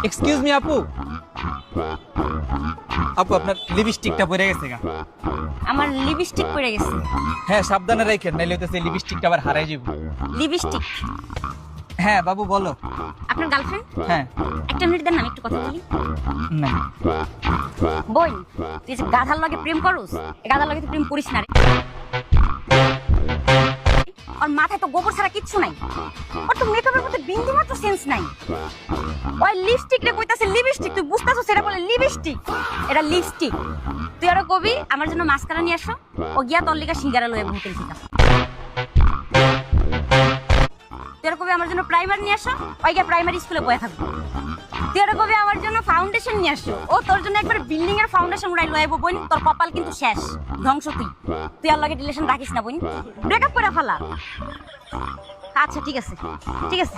Excuse me আপু, আপু আপনার লিপস্টিকটা পড়ে গেছে গা। আমার লিপস্টিক পড়ে গেছে। হ্যাঁ সাবধানে রাখেন, নাইলে হইতেছে লিপস্টিকটা আবার হারাই যাবে। লিপস্টিক? হ্যাঁ বাবু বলো। আপনার গার্লফ্রেন্ড? হ্যাঁ। একটা মিনিট দেন, আমি একটু কথা বলি। না বোন, তুই যে গাধার লগে প্রেম করস, এই গাধার লগে তুই প্রেম করিস না রে। ওর মাথায় তো গোবর ছাড়া কিচ্ছু নাই, ওর তো মেকআপের মধ্যে বিন্দু মাত্র সেন্স নাই। ওই লিপস্টিক রে কইতাছে লিপস্টিক, তুই বুঝতাছস সেটা বলে লিপস্টিক? এটা লিপস্টিক। তুই আরো কবি আমার জন্য মাস্কারা নিয়ে আসো, ও গিয়া তোর লিগা সিঙ্গারা লয়ে হোটেল থেকে। তুই আর কবি আমার জন্য প্রাইমার নিয়ে আসো, ওই গিয়া প্রাইমারি স্কুলে বয়ে থাকবো। তুই আর কবি আমার জন্য ফাউন্ডেশন নিয়ে আসো, ও তোর জন্য একবার বিল্ডিং এর ফাউন্ডেশন উড়াই লয়ে আইবো। বোন তোর কপাল কিন্তু শেষ, ধ্বংস তুই। তুই আর লগে রিলেশন রাখিস না বোন, ব্রেকআপ করে ফেলা। আচ্ছা ঠিক আছে, ঠিক আছে।